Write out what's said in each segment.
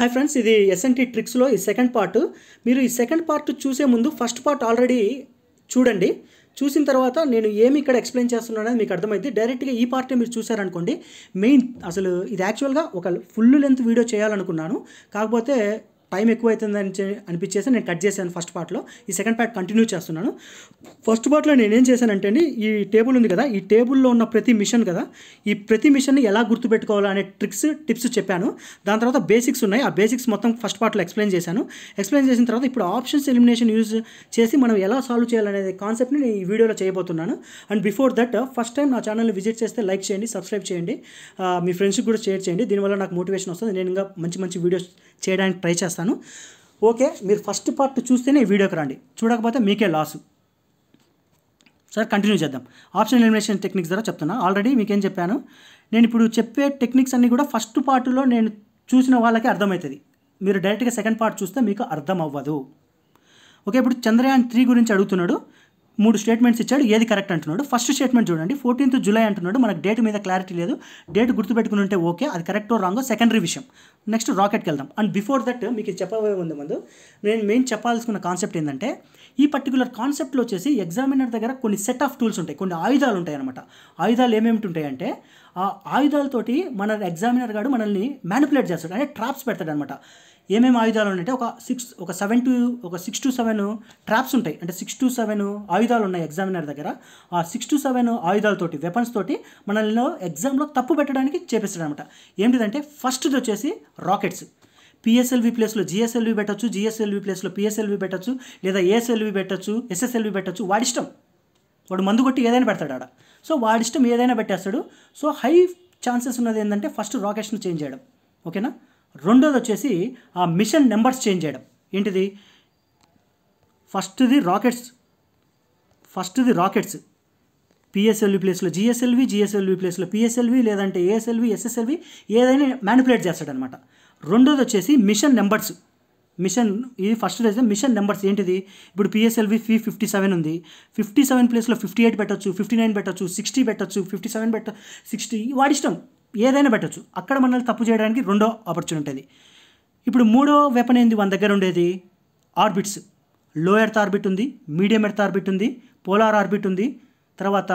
Hi friends, ఇది SNT ట్రిక్స్లో ఈ second part. మీరు ఈ సెకండ్ పార్ట్ చూసే ముందు ఫస్ట్ పార్ట్ ఆల్రెడీ చూడండి. చూసిన తర్వాత నేను ఏమి ఇక్కడ ఎక్స్ప్లెయిన్ చేస్తున్నాను అనేది మీకు అర్థమైంది. డైరెక్ట్గా ఈ పార్టే మీరు చూసారనుకోండి, మెయిన్ అసలు ఇది యాక్చువల్గా ఒక ఫుల్ లెంత్ వీడియో చేయాలనుకున్నాను, కాకపోతే టైం ఎక్కువ అవుతుందని అనిపించేసి నేను కట్ చేశాను ఫస్ట్ పార్ట్లో. ఈ సెకండ్ పార్ట్ కంటిన్యూ చేస్తున్నాను. ఫస్ట్ పార్ట్లో నేనేం చేశానంటే అండి, ఈ టేబుల్ ఉంది కదా, ఈ టేబుల్లో ఉన్న ప్రతి మిషన్ కదా, ఈ ప్రతి మిషన్ని ఎలా గుర్తుపెట్టుకోవాలో అనే టిప్స్ చెప్పాను. దాని తర్వాత బేసిక్స్ ఉన్నాయి, ఆ బేసిక్స్ మొత్తం ఫస్ట్ పార్ట్లో ఎక్స్ప్లెయిన్ చేశాను. ఎక్స్ప్లెయిన్ చేసిన తర్వాత ఇప్పుడు ఆప్షన్స్ ఎలిమినేషన్ యూజ్ చేసి మనం ఎలా సాల్వ్ చేయాలనే కాన్సెప్ట్ని నేను ఈ వీడియోలో చేయబోతున్నాను. And before that, first time నా ఛానల్ని విజిట్ చేస్తే లైక్ చేయండి, సబ్స్క్రైబ్ చేయండి, మీ ఫ్రెండ్స్కి కూడా షేర్ చేయండి. దీనివల్ల నాకు మోటివేషన్ వస్తుంది, నేను ఇంకా మంచి మంచి వీడియోస్ చేయడానికి ట్రై చేస్తాను. ఓకే, మీరు ఫస్ట్ పార్ట్ చూస్తేనే ఈ వీడియోకి రండి, చూడకపోతే మీకే లాసు. సార్ కంటిన్యూ చేద్దాం. ఆప్షన్ ఎలిమినేషన్ టెక్నిక్స్ ద్వారా చెప్తున్నా. ఆల్రెడీ మీకేం చెప్పాను, నేను ఇప్పుడు చెప్పే టెక్నిక్స్ అన్నీ కూడా ఫస్ట్ పార్ట్లో నేను చూసిన వాళ్ళకి అర్థమవుతుంది. మీరు డైరెక్ట్గా సెకండ్ పార్ట్ చూస్తే మీకు అర్థం అవ్వదు. ఓకే, ఇప్పుడు చంద్రయాన్ 3 గురించి అడుగుతున్నాడు. 3 స్టేట్మెంట్స్ ఇచ్చాడు, ఏది కరెక్ట్ అంటున్నాడు. ఫస్ట్ స్టేట్మెంట్ చూడండి, 14th జూలై అంటున్నాడు. మనకు డేట్ మీద క్లారిటీ లేదు. డేట్ గుర్తుపెట్టుకుని ఉంటే ఓకే, అది కరెక్టో రాంగో సెకండరీ విషయం. నెక్స్ట్ రాకెట్కి వెళ్దాం. అండ్ బిఫోర్ దట్ మీకు చెప్పబోయే ముందు నేను మెయిన్ చెప్పాల్సిన కాన్సెప్ట్ ఏంటంటే, ఈ పర్టికులర్ కాన్సెప్ట్లో వచ్చేసి ఎగ్జామినర్ దగ్గర కొన్ని సెట్ ఆఫ్ టూల్స్ ఉంటాయి, కొన్ని ఆయుధాలు ఉంటాయి అనమాట. ఆయుధాలు ఏమేమిటి ఉంటాయంటే, ఆ ఆయుధాలతోటి మన ఎగ్జామినర్ గారు మనల్ని మ్యానిపులేట్ చేస్తాడు, అంటే ట్రాప్స్ పెడతాడు అనమాట. ఏమేమి ఆయుధాలు ఉన్నాయంటే ఒక 6 to 7 ట్రాప్స్ ఉంటాయి, అంటే 6 to 7 ఆయుధాలు ఉన్నాయి ఎగ్జామినర్ దగ్గర. ఆ 6 to 7 ఆయుధాలతోటి, వెపన్స్ తోటి మనల్ని ఎగ్జామ్లో తప్పు పెట్టడానికి చేపిస్తాడు అనమాట. ఏంటిదంటే ఫస్ట్ది వచ్చేసి రాకెట్స్. పిఎస్ఎల్వి ప్లేస్లో జిఎస్ఎల్వి పెట్టచ్చు, జిఎస్ఎల్వి ప్లేస్లో పిఎస్ఎల్వి పెట్టచ్చు, లేదా ఏఎస్ఎల్వి పెట్టచ్చు, ఎస్ఎస్ఎల్వి పెట్టచ్చు. వాడిష్టం, వాడు మందు కొట్టి ఏదైనా పెడతాడు ఆడ. సో వాడిష్టం ఏదైనా పెట్టేస్తాడు. సో హై ఛాన్సెస్ ఉన్నది ఏంటంటే ఫస్ట్ రాకెట్స్ని చేంజ్ చేయడం, ఓకేనా. రెండోది వచ్చేసి ఆ మిషన్ నెంబర్స్ చేంజ్ చేయడం. ఏంటిది? ఫస్ట్ది రాకెట్స్ పిఎస్ఎల్వి ప్లేస్లో జిఎస్ఎల్వి, జిఎస్ఎల్వి ప్లేస్లో పిఎస్ఎల్వి, లేదంటే ఏఎస్ఎల్వి, ఎస్ఎస్ఎల్వి ఏదైనా మ్యానిపులేట్ చేస్తాడు అనమాట. రెండోది వచ్చేసి మిషన్ నెంబర్స్. ఇది ఫస్ట్ అయితే మిషన్ నెంబర్స్. ఏంటిది? ఇప్పుడు పిఎస్ఎల్వి 57 ఉంది, 57 ప్లేస్లో 58 పెట్టచ్చు, 59 పెట్టచ్చు, 60 పెట్టచ్చు, 57 60, వాడిష్టం ఏదైనా పెట్టచ్చు. అక్కడ మనల్ని తప్పు చేయడానికి రెండో ఆపర్చునిటీ అది. ఇప్పుడు మూడో వెపన్ ఏంది మన దగ్గర ఉండేది? ఆర్బిట్స్. లో ఎర్త్ ఆర్బిట్ ఉంది, మీడియం ఎర్త్ ఆర్బిట్ ఉంది, పోలార్ ఆర్బిట్ ఉంది, తర్వాత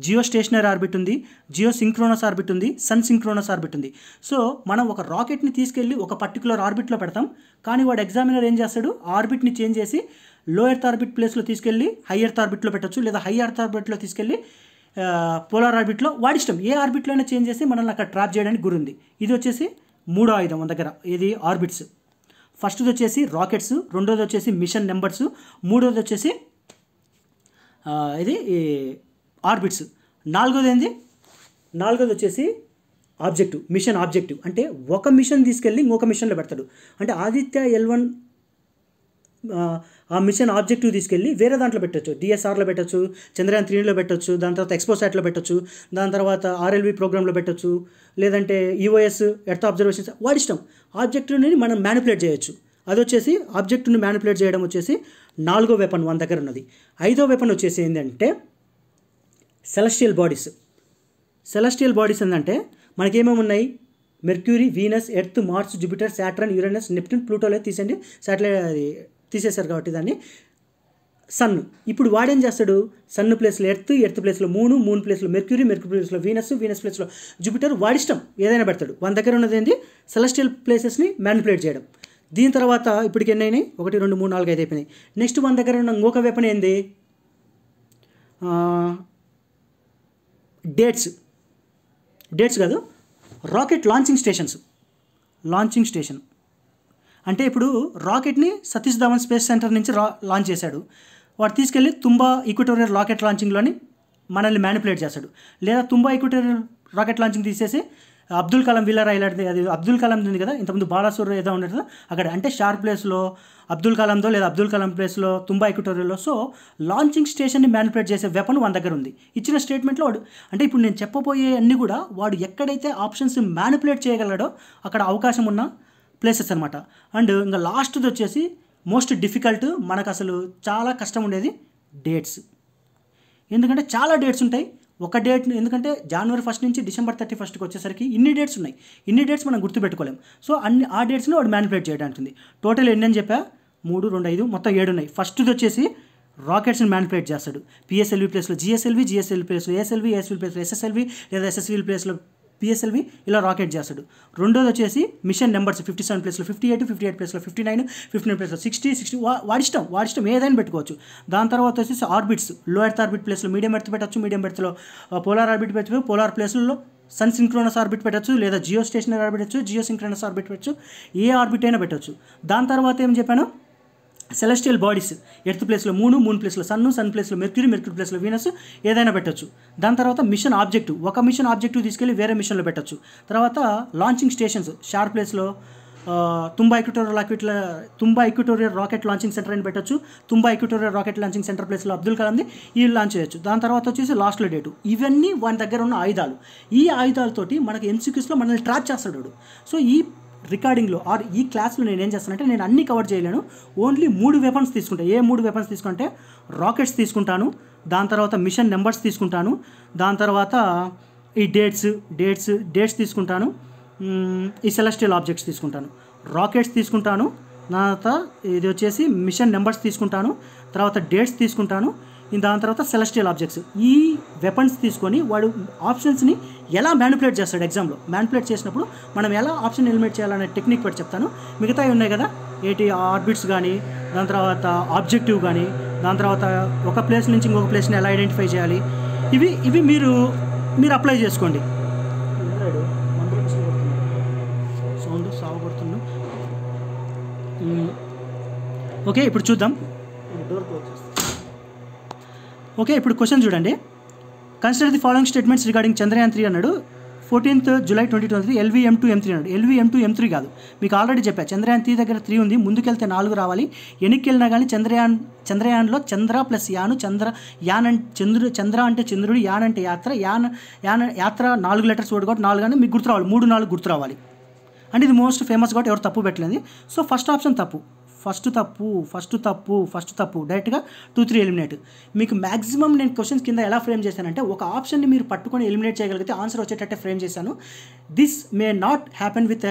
జియో స్టేషనరీ ఆర్బిట్ ఉంది, జియో సింక్రోనస్ ఆర్బిట్ ఉంది, సన్ సింక్రోనస్ ఆర్బిట్ ఉంది. సో మనం ఒక రాకెట్ని తీసుకెళ్ళి ఒక పర్టికులర్ ఆర్బిట్లో పెడతాం, కానీ వాడు ఎగ్జామినర్ ఏం చేస్తాడు, ఆర్బిట్ని చేంజ్ చేసి లో ఎర్త్ ఆర్బిట్ ప్లేస్లో తీసుకెళ్ళి హై ఎర్త్ ఆర్బిట్లో పెట్టచ్చు, లేదా హై ఎర్త్ ఆర్బిట్లో తీసుకెళ్ళి పోలార్ ఆర్బిట్లో, వాడిష్టం ఏ ఆర్బిట్లో అయినా చేంజ్ చేసి మనల్ని అక్కడ ట్రాప్ చేయడానికి గురుంది. ఇది వచ్చేసి మూడో ఆయుధం మన దగ్గర, ఇది ఆర్బిట్స్. ఫస్ట్ది వచ్చేసి రాకెట్స్, రెండోది వచ్చేసి మిషన్ నెంబర్స్, మూడోది వచ్చేసి ఇది ఆర్బిట్స్. నాలుగోది వచ్చేసి ఆబ్జెక్టివ్, మిషన్ ఆబ్జెక్టివ్. అంటే ఒక మిషన్ తీసుకెళ్ళి ఇంకొక మిషన్లో పెడతాడు. అంటే ఆదిత్య L1 ఆ మిషన్ ఆబ్జెక్టివ్ తీసుకెళ్ళి వేరే దాంట్లో పెట్టచ్చు, డిఎస్ఆర్లో పెట్టచ్చు, చంద్రయాన్ 3లో పెట్టచ్చు, దాని తర్వాత ఎక్స్పోసాట్లో పెట్టచ్చు, దాని తర్వాత RLV ప్రోగ్రాంలో పెట్టచ్చు, లేదంటే EOS ఎర్త్ అబ్జర్వేషన్స్. వాడిష్టం. ఆబ్జెక్టివ్ని మనం మ్యానిపులేట్ చేయొచ్చు. అది వచ్చేసి ఆబ్జెక్టివ్ని మ్యానిపులేట్ చేయడం వచ్చేసి 4వ వెపన్ మన దగ్గర ఉన్నది. 5వ వెపన్ వచ్చేసి ఏంటంటే సెలెస్టియల్ బాడీస్ ఏంటంటే మనకేమేమి ఉన్నాయి? Mercury, Venus, Earth, Mars, Jupiter, Saturn, Uranus, Neptune, ప్లూటోలో తీసేయండి, శాటిలైట్ తీసేశారు కాబట్టి దాన్ని. సన్. ఇప్పుడు వాడేం చేస్తాడు? సన్ ప్లేస్లో ఎర్త్ ప్లేస్లో మూన్ ప్లేస్లో మెర్క్యూరీ ప్లేస్లో వీనస్ ప్లేస్లో జూపిటర్. వాడిష్టం ఏదైనా పెడతాడు. మన దగ్గర ఉన్నది ఏంటి? సెలెస్టియల్ ప్లేసెస్ని మ్యానిపులేట్ చేయడం. దీని తర్వాత ఇప్పటికి ఎన్ని అయినాయి? 1 2 3 4 5 అయిపోయినాయి. నెక్స్ట్ మన దగ్గర ఉన్న ఇంకొక వెపన్ ఏంది? డేట్స్ కాదు, రాకెట్ లాంచింగ్ స్టేషన్. అంటే ఇప్పుడు రాకెట్ని సతీష్ ధావన్ స్పేస్ సెంటర్ నుంచి లాంచ్ చేశాడు. వాడు తీసుకెళ్ళి తుంబా ఈక్వటోరియల్ రాకెట్ లాంచింగ్లోని మనల్ని మ్యానిపులేట్ చేస్తాడు. లేదా తుంబా ఈక్వటోరియల్ రాకెట్ లాంచింగ్ తీసేసి అబ్దుల్ కలాం విల్లర్ ఐలాండ్, అది అబ్దుల్ కలాం ఉంది కదా, ఇంతకుముందు బాలాసూర్ ఏదో ఉండేది కదా అక్కడ, అంటే షార్ప్ ప్లేస్లో అబ్దుల్ కలాందో లేదా అబ్దుల్ కలాం ప్లేస్లో తుంబా ఈక్వటోరియల్లో. సో లాంచింగ్ స్టేషన్ని మ్యానిపులేట్ చేసే వెపన్ మన దగ్గర ఉంది. ఇచ్చిన స్టేట్మెంట్లో వాడు, అంటే ఇప్పుడు నేను చెప్పబోయే అన్నీ కూడా వాడు ఎక్కడైతే ఆప్షన్స్ మ్యానిపులేట్ చేయగలడో అక్కడ అవకాశం ఉన్న ప్లేసెస్ అనమాట. అండ్ ఇంకా లాస్ట్ది వచ్చేసి మోస్ట్ డిఫికల్ట్, మనకు అసలు చాలా కష్టం ఉండేది డేట్స్. ఎందుకంటే చాలా డేట్స్ ఉంటాయి, ఒక డేట్, ఎందుకంటే జనవరి 1 నుంచి డిసెంబర్ 31కి వచ్చేసరికి ఇన్ని డేట్స్ ఉన్నాయి. ఇన్ని డేట్స్ మనం గుర్తుపెట్టుకోలేం. సో ఆ డేట్స్ని వాడు మ్యానిపులేట్ చేయడానికి ఉంది. టోటల్ ఎన్ని అని చెప్పా, 3, 2, 5 మొత్తం 7 ఉన్నాయి. ఫస్ట్ది వచ్చేసి రాకెట్స్ని మ్యానిపులేట్ చేస్తాడు. పిఎస్ఎల్వి ప్లేస్లో జిఎస్ఎల్వి ప్లేస్లో ఏఎస్ఎల్వి ప్లేస్లో ఎస్ఎస్ఎల్వి లేదా ఎస్ఎస్వి ప్లేస్లో పిఎస్ఎల్వి ఇలా రాకెట్ చేస్తాడు. రెండోది వచ్చేసి మిషన్ నెంబర్స్ 57 ప్లేస్లో 58 ప్లేస్లో 59 ప్లేస్లో 60 వాడిష్టం ఏదైనా పెట్టుకోవచ్చు. దాని తర్వాత వచ్చేసి ఆర్బిట్స్, లో ఎర్త్ ఆర్బిట్ ప్లేస్లో మీడియం ఎర్త్ పెట్టచ్చు, మీడియం ఎర్త్లో పోలార్ ఆర్బిట్ పెట్టచ్చు, పోలార్ ప్లేస్లో సన్ సింక్రోనస్ ఆర్బిట్ పెట్టచ్చు, లేదా జియో స్టేషనరీ ఆర్బిట్ పెట్టచ్చు, జియో సింక్రోనస్ ఆర్బిట్ పెట్టచ్చు, ఏ ఆర్బిట్ అయినా పెట్టచ్చు. దాని తర్వాత ఏం చెప్పాను, సెలెస్టియల్ బాడీస్, ఎర్త్ ప్లేస్లో మూన్ ప్లేస్లో సన్ ప్లేస్లో మెర్క్యూరీ ప్లేస్లో వీనస్ ఏదైనా పెట్టచ్చు. దాని తర్వాత మిషన్ ఆబ్జెక్టివ్, ఒక మిషన్ ఆబ్జెక్టివ్ తీసుకెళ్ళి వేరే మిషన్లో పెట్టచ్చు. తర్వాత లాంచింగ్ స్టేషన్స్, షార్ ప్లేస్లో తుంబా ఈక్వటోరియల్ రాకెట్ లాంచింగ్ సెంటర్ అని పెట్టచ్చు, తుంబా ఈక్వటోరియల్ రాకెట్ లాంచింగ్ సెంటర్ ప్లేస్లో అబ్దుల్ కలాంది ఈ లాంచ్ చేయొచ్చు. దాని తర్వాత వచ్చేసి లాస్ట్లో డేటు. ఇవన్నీ వాని దగ్గర ఉన్న ఆయుధాలు. ఈ ఆయుధాలతోటి మనకి MCQస్లో మనల్ని ట్రాప్ చేస్తాడు. సో ఈ రికార్డింగ్లో ఆర్ ఈ క్లాస్లో నేను ఏం చేస్తానంటే, నేను అన్నీ కవర్ చేయలేను, ఓన్లీ 3 వెపన్స్ తీసుకుంటాను. ఏ 3 వెపన్స్ తీసుకుంటే రాకెట్స్ తీసుకుంటాను, దాని తర్వాత మిషన్ నెంబర్స్ తీసుకుంటాను, దాని తర్వాత ఈ డేట్స్ తీసుకుంటాను, ఈ సెలెస్టియల్ ఆబ్జెక్ట్స్ తీసుకుంటాను, రాకెట్స్ తీసుకుంటాను, తర్వాత ఇది వచ్చేసి మిషన్ నెంబర్స్ తీసుకుంటాను, తర్వాత డేట్స్ తీసుకుంటాను, దాని తర్వాత సెలెస్టియల్ ఆబ్జెక్ట్స్. ఈ వెపన్స్ తీసుకొని వాడు ఆప్షన్స్ని ఎలా మ్యానిపులేట్ చేస్తాడు ఎగ్జామ్లో. మ్యానిపులేట్ చేసినప్పుడు మనం ఎలా ఆప్షన్ ఎలిమినేట్ చేయాలనే టెక్నిక్ పెట్టి చెప్తాను. మిగతావి ఉన్నాయి కదా, ఆర్బిట్స్ కానీ, దాని తర్వాత ఆబ్జెక్టివ్ కానీ, దాని తర్వాత ఒక ప్లేస్ నుంచి ఇంకొక ప్లేస్ని ఎలా ఐడెంటిఫై చేయాలి, ఇవి మీరు అప్లై చేసుకోండి. సౌండ్ సాగుపడుతున్నా. ఓకే, ఇప్పుడు చూద్దాం. డోర్ క్లోజ్ చేస్తాం. ఓకే, ఇప్పుడు క్వశ్చన్ చూడండి. Consider the following statements regarding Chandrayaan 3 అన్నాడు. 14th July 2023 LV-M2 M3 అన్నాడు. LV-M2 M3 కాదు, మీకు ఆల్రెడీ చెప్పా. చంద్రయాన్ 3 దగ్గర 3 ఉంది, ముందుకెళ్తే 4 రావాలి. వెనక్కి వెళ్ళినా కానీ చంద్రయాన్లో చంద్ర ప్లస్ యాను, చంద్ర అంటే చంద్రుడు, యాన్ అంటే యాత్ర 4 లెటర్స్ వర్డ్ కాబట్టి 4 కానీ మీకు గుర్తు రావాలి, 3, 4 గుర్తు రావాలి. అంటే ఇది మోస్ట్ ఫేమస్ కాబట్టి ఎవరు తప్పు పెట్టలేదు. సో ఫస్ట్ ఆప్షన్ తప్పు, ఫస్ట్ తప్పు. డైరెక్ట్గా 2, 3 ఎలిమినేట్. మీకు మ్యాక్సిమం నేను క్వశ్చన్స్ కింద ఎలా ఫ్రేమ్ చేశానంటే, ఒక ఆప్షన్ని మీరు పట్టుకొని ఎలిమినేట్ చేయగలిగితే ఆన్సర్ వచ్చేటట్టే ఫ్రేమ్ చేశాను. This may not happen with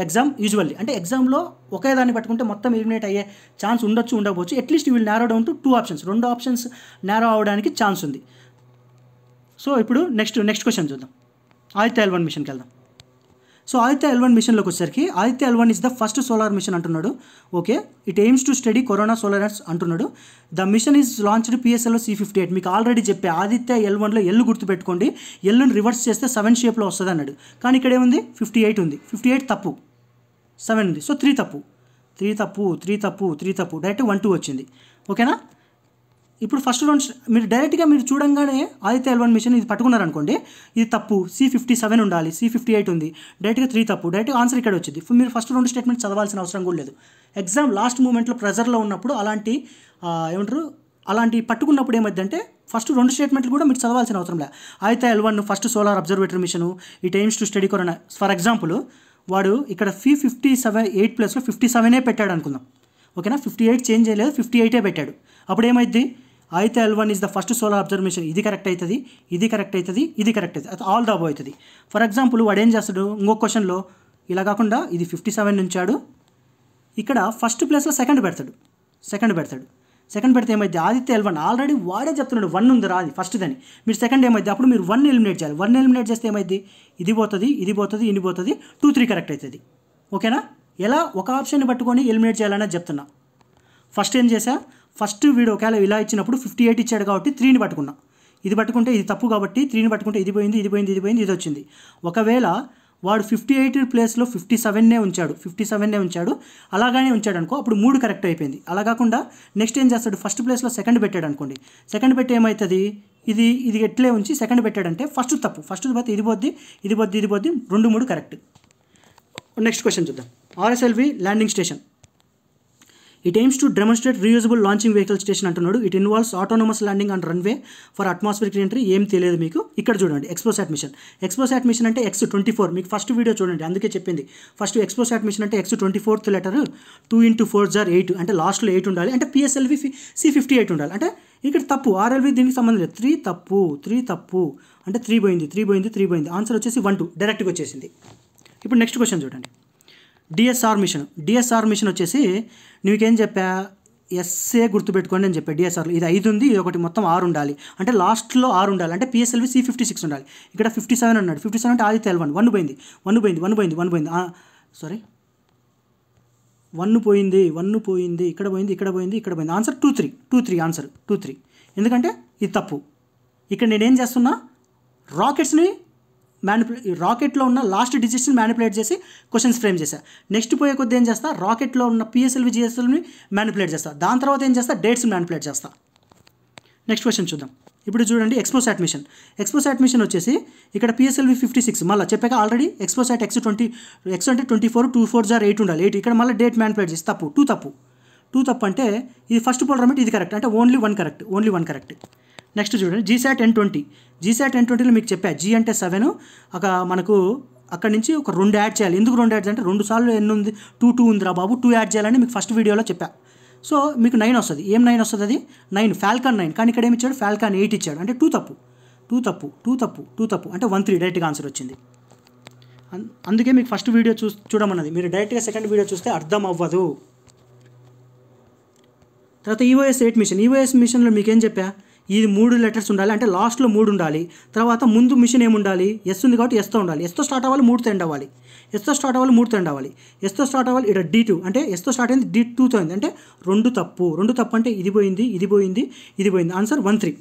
exam usually. అంటే ఎగ్జామ్లో ఒకే దాన్ని పట్టుకుంటే మొత్తం ఎలిమినేట్ అయ్యే ఛాన్స్ ఉండకపోవచ్చు. At least you will narrow down to 2 options. 2 options narrow అవడానికి ఛాన్స్ ఉంది. సో ఇప్పుడు నెక్స్ట్ క్వశ్చన్ చూద్దాం. ఆదిత్య L1 మిషన్కి వెళ్దాం. సో ఆదిత్య L1 మిషన్లోకి వచ్చేసరికి Aditya L1 is the first solar mission అంటున్నాడు. Okay, it aims to study corona solars అంటున్నాడు. The mission is launched PSLO C58. మీకు ఆల్రెడీ చెప్పే ఆదిత్య L1లో ఎల్లు గుర్తుపెట్టుకోండి. ఎల్లుని రివర్స్ చేస్తే 7 షేప్లో వస్తుంది అన్నాడు. కానీ ఇక్కడ ఏముంది, 58 ఉంది. 58 తప్పు, 7 ఉంది. సో 3 తప్పు. డైరెక్ట్ 1, 2 వచ్చింది. ఓకేనా. ఇప్పుడు ఫస్ట్ రౌండ్ మీరు డైరెక్ట్గా చూడంగానే ఆదిత్య L1 మిషన్ ఇది పట్టుకున్నారనుకోండి, ఇది తప్పు. C57 ఉండాలి, C58 ఉంది. డైరెక్ట్గా 3 తప్పు. డైరెక్ట్గా ఆన్సర్ ఇక్కడ వచ్చింది. మీరు ఫస్ట్ 2 స్టేట్మెంట్ చదవాల్సిన అవసరం కూడా లేదు. ఎగ్జామ్ లాస్ట్ మూమెంట్లో ప్రెజర్లో ఉన్నప్పుడు అలాంటి పట్టుకున్నప్పుడు ఏమైందంటే ఫస్ట్ 2 స్టేట్మెంట్లు కూడా మీరు చదవాల్సిన అవసరం లేదు. Aditya L1 first solar observatory mission, it aims to study corona. For example వాడు ఇక్కడ 8 ప్లేస్లో 57 పెట్టాడు అనుకుందాం. ఓకేనా, 58 చేంజ్ చేయలేదు, 58 పెట్టాడు. అప్పుడు ఏమైంది, Aditya L1 is the first solar observation. ఇది కరెక్ట్ అవుతుంది, ఇది కరెక్ట్ అవుతుంది, ఆల్ ద అబవ్ అవుతుంది. ఫర్ ఎగ్జాంపుల్ వాడు ఏం చేస్తాడు, ఇంకొక క్వశ్చన్లో ఇలా కాకుండా ఇది 57 ఉంచాడు, ఇక్కడ ఫస్ట్ ప్లేస్లో సెకండ్ పెడతాడు. సెకండ్ పెడితే ఏమైంది, ఆదిత్య L1 ఆల్రెడీ వాడే చెప్తున్నాడు 1 ఉంది రాది ఫస్ట్ దాన్ని. మీరు సెకండ్ ఏమైంది, అప్పుడు మీరు 1 ఎలిమినేట్ చేయాలి. 1 ఎలిమినేట్ చేస్తే ఏమైంది, ఇది పోతుంది, 2, 3 కరెక్ట్ అవుతుంది. ఓకేనా. ఎలా ఒక ఆప్షన్ని పట్టుకొని ఎలిమినేట్ చేయాలనేది చెప్తున్నా. ఫస్ట్ ఏం చేశా, ఫస్ట్ వీడు ఒకవేళ ఇలా ఇచ్చినప్పుడు 58 ఇచ్చాడు కాబట్టి 3ని పట్టుకున్నా. ఇది పట్టుకుంటే ఇది తప్పు కాబట్టి 3ని పట్టుకుంటే ఇది పోయింది, ఇది వచ్చింది. ఒకవేళ వాడు 58 ప్లేస్లో 57నే ఉంచాడు, అలాగానే ఉంచాడు అనుకో, అప్పుడు 3 కరెక్ట్ అయిపోయింది. అలా కాకుండా నెక్స్ట్ ఏం చేస్తాడు, ఫస్ట్ ప్లేస్లో సెకండ్ పెట్టాడు అనుకోండి. సెకండ్ పెట్టి ఏమవుతుంది, ఇది ఎట్లే ఉంచి సెకండ్ పెట్టాడంటే ఫస్ట్ తప్పు. ఫస్ట్ పోతే ఇది పోద్ది, 2, 3 కరెక్ట్. నెక్స్ట్ క్వశ్చన్ చూద్దాం. RSLV landing station. It aims to demonstrate reusable launching vehicle station అంటున్నాడు. It involves autonomous landing on runway for atmospheric entry. ఏం తెలియదు మీకు. ఇక్కడ చూడండి, ఎక్స్పోసాట్ మిషన్ అంటే X24. మీకు ఫస్ట్ వీడియో చూడండి, అందుకే చెప్పింది. ఫస్ట్ ఎక్స్పోసాట్ మిషన్ అంటే X24th లెటర్ 2 × 4 = 8, అంటే లాస్ట్లో 8 ఉండాలి. అంటే PSLV C58 ఉండాలి. అంటే ఇక్కడ తప్పు, ఆర్ఎల్వి దీనికి సంబంధం లేదు. 3 తప్పు, 3 తప్పు అంటే 3 పోయింది, 3 పోయింది, 3 పోయింది. ఆన్సర్ వచ్చేసి 1 2 డైరెక్ట్గా వచ్చేసింది. ఇప్పుడు నెక్స్ట్ క్వశ్చన్ చూడండి. డిఎస్ఆర్ మిషన్ వచ్చేసి నీకేం చెప్పా, ఎస్ఏ గుర్తుపెట్టుకోండి అని చెప్పా. డిఎస్ఆర్లో ఇది 5 ఉంది, ఇది ఒకటి మొత్తం 6 ఉండాలి. అంటే లాస్ట్లో 6 ఉండాలి. అంటే పిఎస్ఎల్వి C56 ఉండాలి. ఇక్కడ 57 అన్నాడు. 57 అంటే ఆదిత్య L1 1 పోయింది, 1 పోయింది, 1 పోయింది, 1 పోయింది. సారీ 1 పోయింది, 1 పోయింది, ఇక్కడ పోయింది, ఇక్కడ పోయింది, ఇక్కడ పోయింది. Answer 2 3, 2 3 answer 2 3. ఎందుకంటే ఇది తప్పు. ఇక్కడ నేనేం చేస్తున్నా, రాకెట్లో ఉన్న లాస్ట్ డిజిట్స్ని మ్యానిపులేట్ చేసి క్వశ్చన్స్ ఫ్రేమ్ చేశా. నెక్స్ట్ పోయే కొద్ది ఏం చేస్తా, రాకెట్లో ఉన్న పిఎస్ఎల్వి జిఎస్ఎల్ని మ్యానిపులేట్ చేస్తా. దాని తర్వాత ఏం చేస్తా, డేట్స్ని మ్యానిపులేట్ చేస్తా. నెక్స్ట్ క్వశ్చన్ చూద్దాం. ఇప్పుడు చూడండి, ఎక్స్పోసాట్ మిషన్ వచ్చేసి ఇక్కడ పిఎస్ఎల్వి 56 మళ్ళీ చెప్పాక ఆల్రెడీ ఎక్స్పోసాట్ X అంటే 24, 2 4 8 ఉండాలి. 8 ఇక్కడ మళ్ళీ డేట్ మ్యానిపులేట్ చేసి తప్పు. 2 తప్పు అంటే ఇది ఫస్ట్ పోలరామీటర్, ఇది కరెక్ట్ అంటే ఓన్లీ వన్ కరెక్ట్. నెక్స్ట్ చూడండి, జీసాట్ N20లో మీకు చెప్పా, G అంటే 7, మనకు అక్కడ నుంచి ఒక 2 యాడ్ చేయాలి. ఎందుకు 2 యాడ్ చేయాలంటే 2 సార్లు ఎన్ని ఉంది, 2 ఉందిరా బాబు, 2 యాడ్ చేయాలని మీకు ఫస్ట్ వీడియోలో చెప్పా. సో మీకు 9 వస్తుంది. ఏం 9 వస్తుంది, అది 9 ఫాల్కాన్ 9. కానీ ఇక్కడ ఏమి ఇచ్చాడు, ఫాల్కాన్ 8 ఇచ్చాడు. అంటే 2 తప్పు అంటే 1 3 డైరెక్ట్గా ఆన్సర్ వచ్చింది. అందుకే మీకు ఫస్ట్ వీడియో చూడమన్నది. మీరు డైరెక్ట్గా సెకండ్ వీడియో చూస్తే అర్థం అవ్వదు. తర్వాత ఈఓఎస్ మిషన్లో మీకేం చెప్పా, ఇది 3 లెటర్స్ ఉండాలి. అంటే లాస్ట్లో 3 ఉండాలి. తర్వాత ముందు మిషన్ ఏముండాలి, ఎస్ ఉంది కాబట్టి ఎస్తో ఉండాలి. ఎస్తో స్టార్ట్ అవ్వాలి, 3తో ఎండ్ అవ్వాలి. ఎస్తో స్టార్ట్ అవ్వాలి. ఇక్కడ D2 అంటే ఎస్తో స్టార్ట్ అయింది, D2తో అయింది. అంటే 2 తప్పు అంటే ఇది పోయింది. ఆన్సర్ 1 3.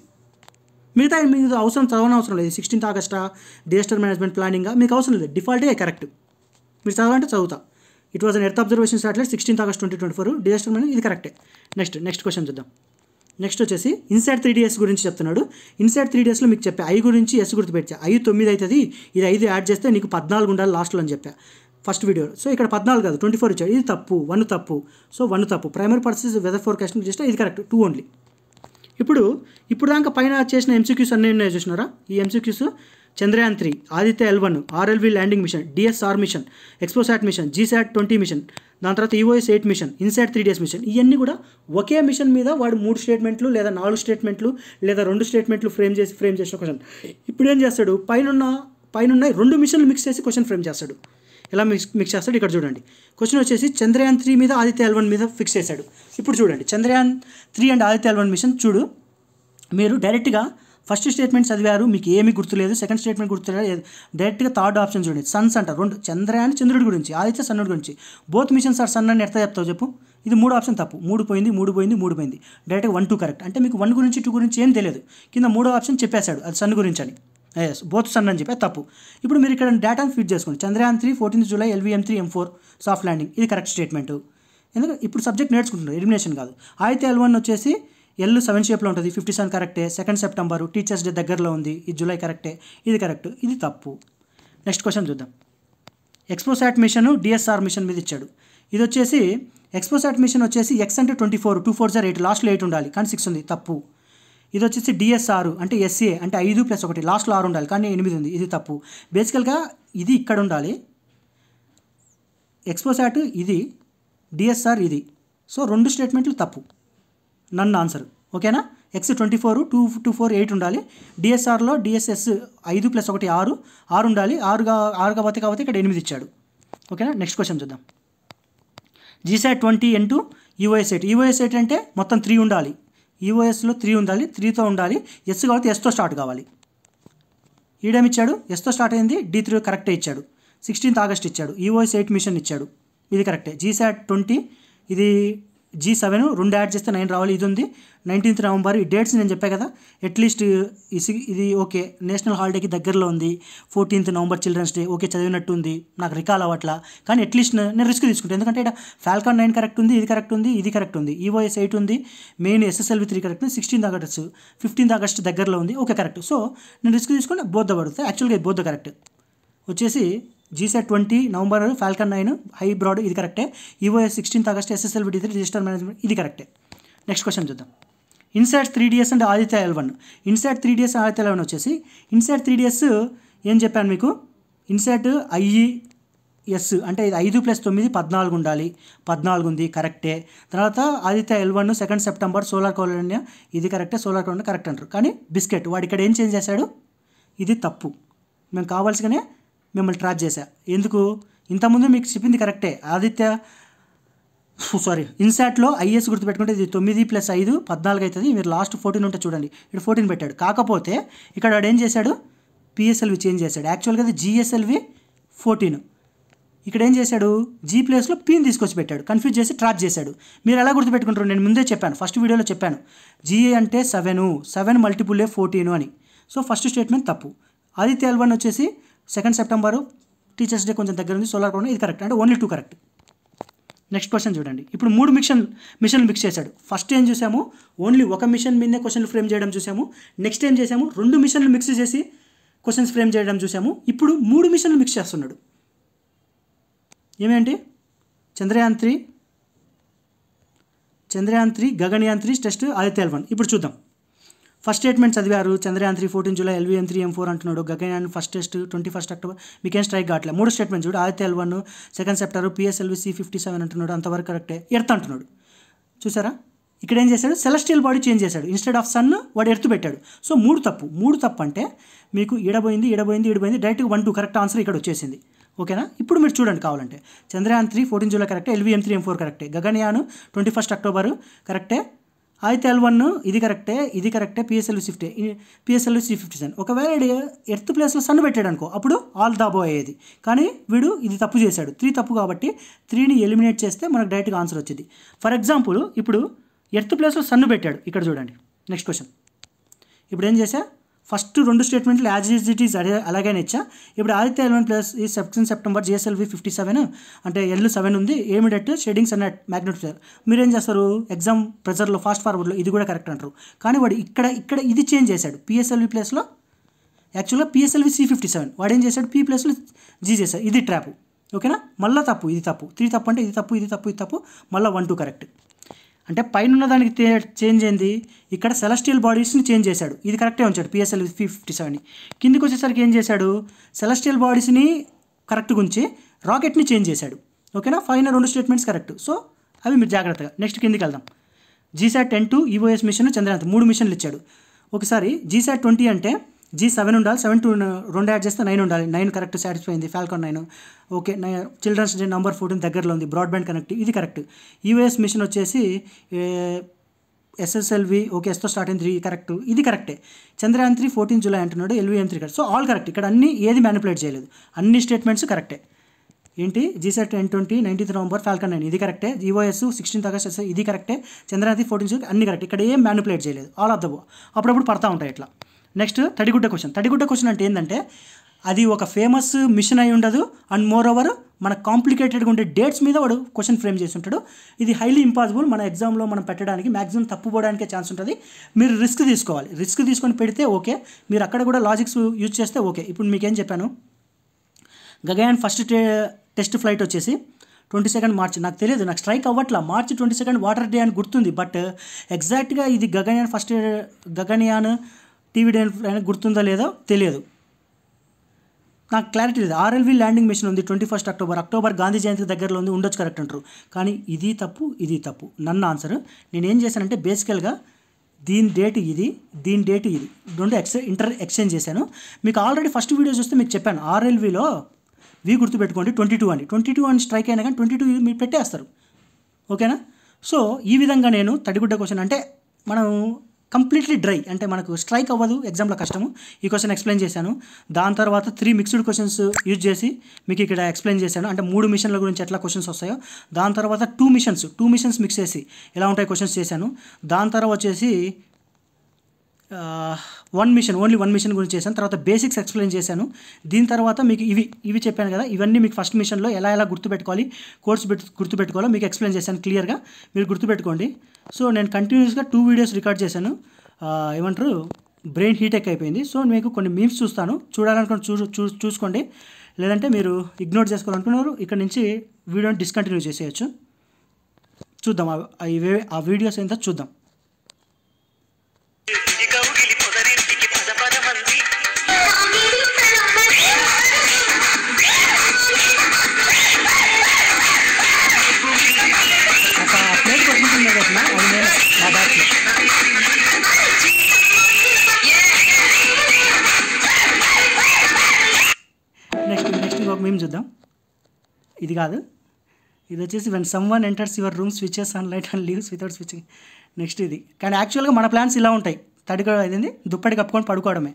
మిగతా మీకు అవసరం చదవనవసరం లేదు. 16th ఆగస్టా, డిజాస్టర్ మేనేజ్మెంట్ ప్లానింగ్ మీకు అవసరం లేదు. డిఫాల్టే కరెక్ట్. మీరు చదవాలంటే చదువుతా. It was an earth observation satellite 16th August 2024. Disaster management ఇది కరెక్టే. నెక్స్ట్ క్వశ్చన్ చూద్దాం. నెక్స్ట్ వచ్చేసి ఇన్సైడ్ 3DS గురించి చెప్తున్నాడు. ఇన్సైడ్ 3DSలో మీకు చెప్పా, I గురించి ఎస్ గుర్తుపెట్టా. I 9 అవుతుంది, ఇది 5 యాడ్ చేస్తే నీకు 14 ఉండాలి లాస్ట్లో అని చెప్పా ఫస్ట్ వీడియో. సో ఇక్కడ 14 కాదు, 24 ఇచ్చాడు. ఇది తప్పు, 1 తప్పు. సో 1 తప్పు. ప్రైమరీ పర్పస్ వెదర్ ఫోర్కాస్టింగ్ చేస్తే ఇది కరెక్ట్, 2 ఓన్లీ. ఇప్పుడు దాకా పైన చేసిన MCQs అన్నీ ఉన్నాయి చూసినారా. ఈ MCQs Chandrayaan 3, Aditya L1, RLV landing mission, DSR mission, XPoSat mission, GSAT 20 mission, దాని తర్వాత EOS 8 machine, inside 3DS machine. ఇవన్నీ కూడా ఒకే మిషన్ మీద వాడు 3 స్టేట్మెంట్లు లేదా 4 స్టేట్మెంట్లు లేదా 2 స్టేట్మెంట్లు ఫ్రేమ్ చేసిన క్వశ్చన్. ఇప్పుడు ఏం చేస్తాడు, పైన 2 మిషన్లు మిక్స్ చేసి క్వశ్చన్ ఫ్రేమ్ చేస్తాడు. ఎలా మిక్స్ చేస్తాడు ఇక్కడ చూడండి. క్వశ్చన్ వచ్చేసి చంద్రయాన్ 3 మీద ఆదిత్య L1 మీద ఫిక్స్ చేశాడు. ఇప్పుడు చూడండి, Chandrayaan 3 and Aditya L1 machine చూడు. మీరు డైరెక్ట్గా ఫస్ట్ స్టేట్మెంట్ చదివారు, మీకు ఏమీ గుర్తులేదు. సెకండ్ స్టేట్మెంట్ గుర్తులేదు. డైరెక్ట్గా థర్డ్ ఆప్షన్ చూడండి, సన్స్ అంటారు. 2 చంద్రయాన్ చంద్రుడి గురించి, ఆదిత్య సన్నుడి గురించి. బోత్ మిషన్స్ ఆర్ సన్ అని ఎట్లా చెప్తావు చెప్పు. ఇది 3 ఆప్షన్ తప్పు. 3 పోయింది. డైరెక్ట్గా 1 2 కరెక్ట్. అంటే మీకు 1 గురించి 2 గురించి ఏం తెలియదు. కింద 3వ ఆప్షన్ చెప్పేశాడు, అది సన్ గురించి అని. బోత్ సన్ అని చెప్పి తప్పు. ఇప్పుడు మీరు ఇక్కడ డేటాను ఫిట్ చేసుకోండి. Chandrayaan 3 14th July LVM3 M4 soft landing, ఇది కరెక్ట్ స్టేట్మెంట్. ఎందుకంటే ఇప్పుడు సబ్జెక్ట్ నేర్చుకుంటున్నారు, ఎలిమినేషన్ కాదు. ఆదిత్య L1 వచ్చేసి L 7 షేప్లో ఉంటుంది, 57 కరెక్టే. 2nd September టీచర్స్ డే దగ్గరలో ఉంది, ఇది జూలై కరెక్టే. ఇది కరెక్ట్, ఇది తప్పు. నెక్స్ట్ క్వశ్చన్ చూద్దాం. ఎక్స్పోసాట్ మిషన్ DSR మిషన్ మీద ఇచ్చాడు. ఇది వచ్చేసి ఎక్స్పోసాట్ మిషన్ వచ్చేసి X అంటే 24, 2 4 8, లాస్ట్లో 8 ఉండాలి కానీ 6 ఉంది, తప్పు. ఇది వచ్చేసి DSR అంటే SA అంటే 5 + 1, లాస్ట్లో 6 ఉండాలి కానీ 8 ఉంది, ఇది తప్పు. బేసికల్గా ఇది ఇక్కడ ఉండాలి, ఎక్స్పోసాట్ ఇది, DSR ఇది. సో 2 స్టేట్మెంట్లు తప్పు, నన్ను ఆన్సర్. ఓకేనా. X 24, 2 2 4 8 ఉండాలి. DSRలో DSS 5 + 1 6 ఉండాలి. 6 కాబట్టి ఇక్కడ 8 ఇచ్చాడు. ఓకేనా. నెక్స్ట్ క్వశ్చన్ చూద్దాం. GSAT 20 N2 EOS 8 అంటే మొత్తం 3 ఉండాలి. EOSలో 3 ఉండాలి, 3తో ఉండాలి. ఎస్ కాబట్టి ఎస్తో స్టార్ట్ కావాలి. ఈడేమిచ్చాడు, ఎస్తో స్టార్ట్ అయింది, D3 కరెక్టే ఇచ్చాడు. 16th August ఇచ్చాడు. EOS 8 మిషన్ ఇచ్చాడు, ఇది కరెక్టే. GSAT 20 ఇది G7 2 యాడ్ చేస్తే 9 రావాలి, ఇది ఉంది. 19th November ఈ డేట్స్ నేను చెప్పా కదా, అట్లీస్ట్ ఇది ఓకే. నేషనల్ హాలిడేకి దగ్గరలో ఉంది. 14th November children's day, okay చదివినట్టు ఉంది, నాకు రికాల్ అవ్వట్లా. కానీ అట్లీస్ట్ నేను రిస్క్ తీసుకుంటాను, ఎందుకంటే ఇక్కడ ఫాల్కాన్ 9 కరెక్ట్ ఉంది, ఇది కరెక్ట్ ఉంది, ఇది కరెక్ట్ ఉంది. EOS 8 ఉంది, మెయిన్ SSLV 3 కరెక్ట్ ఉంది. 16th August 15th August దగ్గరలో ఉంది, ఓకే కరెక్ట్. సో నేను రిస్క్ తీసుకుని బోధ పడుతుంది. యాక్చువల్గా ఇది బోధ కరెక్ట్. వచ్చేసి GSAT 20 November, Falcon 9 high broad, ఇది కరెక్టే. EOS 16th August SSLV D3 digital management, ఇది కరెక్టే. నెక్స్ట్ క్వశ్చన్ చూద్దాం. Inside 3DS and Aditya L1. Inside 3DS Aditya L1 వచ్చేసి ఇన్సైడ్ 3DS ఏం చెప్పాను మీకు, ఇన్సైడ్ IE ఎస్ అంటే ఇది 5 + 9 14 ఉండాలి, 14 ఉంది, కరెక్టే. తర్వాత ఆదిత్య L1 2 సెప్టెంబర్ సోలార్ కౌలన్య, ఇది కరెక్టే, సోలార్ కౌలన్య కరెక్ట్ అంటారు. కానీ బిస్కెట్ వాడు ఇక్కడ ఏం చేంజ్ చేశాడు, ఇది తప్పు. మేము కావాల్సిగానే మిమ్మల్ని ట్రాప్ చేశా. ఎందుకు, ఇంతకుముందు మీకు చెప్పింది కరెక్టే. ఇన్సాట్లో ఐఎస్ గుర్తుపెట్టుకుంటే ఇది 9 + 5 14 అవుతుంది. మీరు లాస్ట్ 14 ఉంటే చూడండి, ఇక్కడ 14 పెట్టాడు. కాకపోతే ఇక్కడ వాడు ఏం చేశాడు, పిఎస్ఎల్వి చేంజ్ చేశాడు. యాక్చువల్గా అది జిఎస్ఎల్వి 14. ఇక్కడ ఏం చేశాడు, జీ ప్లేస్లో పీని తీసుకొచ్చి పెట్టాడు, కన్ఫ్యూజ్ చేసి ట్రాప్ చేశాడు. మీరు ఎలా గుర్తుపెట్టుకుంటారు, నేను ముందే చెప్పాను, ఫస్ట్ వీడియోలో చెప్పాను, జీఏ అంటే 7 మల్టిపుల్ 14 అని. సో ఫస్ట్ స్టేట్మెంట్ తప్పు. ఆదిత్య L1 వచ్చేసి 2 సెప్టెంబరు టీచర్స్ డే కొంచెం దగ్గర ఉంది, సోలార్ కౌలన్య, ఇది కరెక్ట్. అంటే ఓన్లీ 2 కరెక్ట్. నెక్స్ట్ క్వశ్చన్ చూడండి. ఇప్పుడు 3 మిషన్లు మిక్స్ చేశాడు. ఫస్ట్ ఏం చూసాము, ఓన్లీ ఒక మిషన్ మీదే క్వశ్చన్లు ఫ్రేమ్ చేయడం చూసాము. నెక్స్ట్ ఏం చేసాము, 2 మిషన్లు మిక్స్ చేసి క్వశ్చన్స్ ఫ్రేమ్ చేయడం చూసాము. ఇప్పుడు 3 మిషన్లు మిక్స్ చేస్తున్నాడు. ఏమేంటి, చంద్రయాన్ 3 గగన్యాన్ 3 టెస్ట్ ఆదిత్య L1. ఇప్పుడు చూద్దాం. ఫస్ట్ స్టేట్మెంట్ చదివారు, చంద్రయాన్ 3 14 జూలై, LVM 3 M4 అంటున్నాడు, గగన్యాన్ ఫస్ట్ టెస్ట్ 21 అక్టోబర్. మీకేం స్ట్రైక్ కావట్లేదు. 3 స్టేట్మెంట్ చూడు, Aditya L1 2 September, PSLV C57 అంటున్నాడు, అంతవరకు కరెక్టే. ఎర్త్ అంటున్నాడు, చూసారా. ఇక్కడ ఏం చేశాడు, సెలెస్టియల్ బాడీ చేంజ్ చేశాడు. ఇన్స్టెడ్ ఆఫ్ సన్ వాడు ఎర్త్ పెట్టాడు. సో 3 తప్పు అంటే మీకు ఇడబోయింది డైరెక్ట్గా 1 2 కరెక్ట్ ఆన్సర్ ఇక్కడ వచ్చేసింది. ఓకేనా. ఇప్పుడు మీరు చూడండి కావాలంటే, చంద్రయాన్ 3 14 జూలై కరెక్టే, LVM 3 M4 కరెక్టే, గగన్యాన్ 21 అక్టోబర్ కరెక్టే, ఆదిత్య L1 ఇది కరెక్టే, PSLV C57. ఒకవేళ ఎర్త్ ప్లేస్లో సన్ పెట్టాడు అనుకో, అప్పుడు ఆల్ దాబో అయ్యేది. కానీ వీడు ఇది తప్పు చేశాడు, 3 తప్పు కాబట్టి 3ని ఎలిమినేట్ చేస్తే మనకు డైరెక్ట్గా ఆన్సర్ వచ్చింది. ఫర్ ఎగ్జాంపుల్ ఇప్పుడు ఎర్త్ ప్లేస్లో సన్ పెట్టాడు, ఇక్కడ చూడండి. Next question. ఇప్పుడు ఏం చేశా, ఫస్ట్ 2 స్టేట్మెంట్లు యాజ్ ఇట్ ఈజ్ అలాగే ఇచ్చా. ఇప్పుడు ఆదిత్య L1 ప్లస్ ఈ 2 సెప్టెంబర్ GSLV 57 అంటే L7 ఉంది, ఏమిడెట్ షేడింగ్స్ అన్న మ్యాగ్నెటిక్. మీరేం చేస్తారు, ఎగ్జామ్ ప్రెజర్లో ఫాస్ట్ ఫార్వర్డ్లో ఇది కూడా కరెక్ట్ అంటారు. కానీ వాడు ఇక్కడ ఇది చేంజ్ చేశాడు, PSLV ప్లేస్లో యాక్చువల్గా PSLV C57 వాడు ఏం చేశాడు, P ప్లేస్లో G చేశాడు. ఇది ట్రాప్. ఓకేనా. మళ్ళీ తప్పు, ఇది తప్పు, 3 తప్పు అంటే ఇది తప్పు, మళ్ళీ 1 2 కరెక్ట్. అంటే పైన ఉన్న దానికి చేంజ్ అయింది, ఇక్కడ సెలెస్టియల్ బాడీస్ని చేంజ్ చేశాడు, ఇది కరెక్టే ఉంచాడు PSLV 57ని. కిందికి వచ్చేసరికి ఏం చేశాడు, సెలెస్టియల్ బాడీస్ని కరెక్ట్గా ఉంచి రాకెట్ని చేంజ్ చేశాడు. ఓకేనా. పైన 2 స్టేట్మెంట్స్ కరెక్ట్. సో అవి మీరు జాగ్రత్తగా. నెక్స్ట్ కిందికి వెళ్దాం. GSAT 10 EOS మిషన్, చంద్రయాన్ 3 మిషన్లు ఇచ్చాడు. ఒకసారి GSAT 20 అంటే G7 ఉండాలి, 7 2 2 యాడ్ చేస్తే 9 ఉండాలి. 9 కరెక్ట్, సాటిస్ఫై అయింది. Falcon 9 okay. Children's day number 14 దగ్గరలో ఉంది, బ్రాడ్బ్యాండ్ కనెక్ట్, ఇది కరెక్ట్. EOS మిషన్ వచ్చేసి SSLV ఓకే, ఎస్తో స్టార్ట్ అయింది, 3 కరెక్ట్, ఇది కరెక్టే. చంద్రయాన్ 3 14 జూలై అంటున్నాడు, LVM 3 correct. So all correct. ఇక్కడ అన్ని ఏది మ్యానిపులేట్ చేయలేదు, అన్ని స్టేట్మెంట్స్ కరెక్టే. ఏంటి, GSAT 1020 19th నవంబర్ ఫాల్కాన్ 9 ఇది కరెక్టే. EOS 16th ఆగస్ట్ ఇది కరెక్టే. చంద్రయాన్ 3 14 జూలై అన్ని కరెక్ట్. ఇక్కడ ఏం మ్యానిపులేట్ చేయలేదు, ఆల్ ఆఫ్ ద అప్పుడప్పుడు పడతా ఉంటాయి ఇట్లా. నెక్స్ట్ తడిగుడ్డ క్వశ్చన్ అంటే ఏంటంటే, అది ఒక ఫేమస్ మిషన్ అయి ఉండదు, అండ్ మోర్ ఓవర్ మన కాంప్లికేటెడ్గా ఉండే డేట్స్ మీద వాడు క్వశ్చన్ ఫ్రేమ్ చేసి ఉంటాడు. ఇది హైలీ ఇంపాసిబుల్ మన ఎగ్జామ్లో మనం పెట్టడానికి, మ్యాక్సిమం తప్పుపోవడానికే ఛాన్స్ ఉంటుంది. మీరు రిస్క్ తీసుకోవాలి, రిస్క్ తీసుకొని పెడితే ఓకే, మీరు అక్కడ కూడా లాజిక్స్ యూజ్ చేస్తే ఓకే. ఇప్పుడు మీకేం చెప్పాను, గగయాన్ ఫస్ట్ టెస్ట్ ఫ్లైట్ వచ్చేసి 22 మార్చ్, నాకు తెలియదు, నాకు స్ట్రైక్ అవ్వట్లా. మార్చి 22 వాటర్ డే అని గుర్తుంది, బట్ ఎగ్జాక్ట్గా ఇది గగన్యాన్ టీవీ డే గుర్తుందో లేదో తెలియదు, నాకు క్లారిటీ లేదు. RLV ల్యాండింగ్ మిషన్ ఉంది 21 అక్టోబర్ గాంధీ జయంతి దగ్గరలో ఉంది, ఉండొచ్చు కరెక్ట్ అంటారు. కానీ ఇది తప్పు. నన్ను ఆన్సర్ నేనేం చేశానంటే, బేసికల్గా దీని డేట్ ఇది 2 ఎక్స్చేంజ్ చేశాను. మీకు ఆల్రెడీ ఫస్ట్ వీడియో చూస్తే మీకు చెప్పాను, RLVలో V గుర్తుపెట్టుకోండి 22 అని స్ట్రైక్ అయినా కానీ 22 మీరు పెట్టేస్తారు. ఓకేనా. సో ఈ విధంగా నేను తడిగుడ్డ క్వశ్చన్ అంటే మనం కంప్లీట్లీ డ్రై అంటే మనకు స్ట్రైక్ అవ్వదు, ఎగ్జామ్లో కష్టము. ఈ క్వశ్చన్ ఎక్స్ప్లెయిన్ చేశాను. దాని తర్వాత 3 మిక్స్డ్ క్వశ్చన్స్ యూజ్ చేసి మీకు ఇక్కడ ఎక్స్ప్లెయిన్ చేశాను, అంటే 3 మిషన్ల గురించి ఎట్లా క్వశ్చన్స్ వస్తాయో. దాని తర్వాత 2 మిషన్స్ మిక్స్ చేసి ఎలా ఉంటాయి క్వశ్చన్స్ చేశాను. దాని తర్వాత వచ్చేసి ఓన్లీ వన్ మిషన్ గురించి చేశాను. తర్వాత బేసిక్స్ ఎక్స్ప్లెయిన్ చేశాను. దీని తర్వాత మీకు ఇవి చెప్పాను కదా, ఇవన్నీ మీకు ఫస్ట్ మిషన్లో ఎలా గుర్తుపెట్టుకోవాలి, కోర్స్ గుర్తుపెట్టుకోవాలో మీకు ఎక్స్ప్లెయిన్ చేశాను క్లియర్గా, మీరు గుర్తుపెట్టుకోండి. సో నేను కంటిన్యూస్గా 2 వీడియోస్ రికార్డ్ చేశాను. ఏమంటారు, బ్రెయిన్ హీట్ అయిపోయింది. సో మీకు కొన్ని మీమ్స్ చూస్తాను, చూడాలనుకుని చూసుకోండి, లేదంటే మీరు ఇగ్నోర్ చేసుకోవాలనుకున్నారు ఇక్కడ నుంచి వీడియోని డిస్కంటిన్యూ చేసేయచ్చు. చూద్దాం ఆ వీడియోస్ ఏంటో చూద్దాం. ఇది కాదు, ఇది వచ్చేసి when some one enters your room switches on light and leaves without switching. Next ఇది, కానీ యాక్చువల్గా మన ప్లాన్స్ ఇలా ఉంటాయి, అదేంది దుప్పటి కప్పుకొని పడుకోవడమే.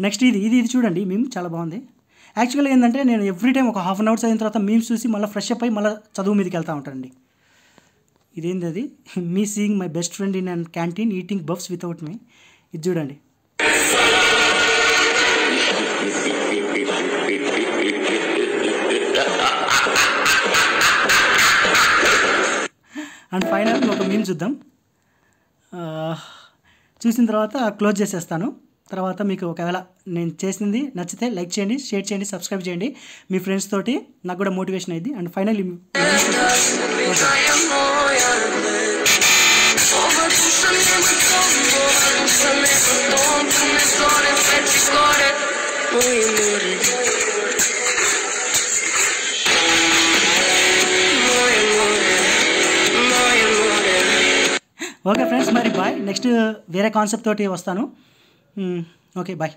నెక్స్ట్ ఇది చూడండి, మీమ్ చాలా బాగుంది. యాక్చువల్గా ఏంటంటే నేను ఎవ్రీ టైం ఒక హాఫ్ అన్ అవర్ అయిన తర్వాత మీమ్స్ చూసి మళ్ళీ ఫ్రెష్ అప్ అయ్యి మళ్ళీ చదువు మీదకి వెళ్తూ ఉంటానండి. ఇదేంది అది, me seeing my best friend in and canteen eating puffs without me. ఇది చూడండి. అండ్ ఫైనల్ ఒక మీమ్ చూద్దాం, చూసిన తర్వాత క్లోజ్ చేసేస్తాను. తర్వాత మీకు ఒకవేళ నేను చేసింది నచ్చితే లైక్ చేయండి, షేర్ చేయండి, సబ్స్క్రైబ్ చేయండి మీ ఫ్రెండ్స్ తోటి, నాకు కూడా మోటివేషన్ అయింది. అండ్ ఫైనల్ ఓకే ఫ్రెండ్స్, మరి బాయ్. నెక్స్ట్ వేరే కాన్సెప్ట్ తోటి వస్తాను. Okay bye.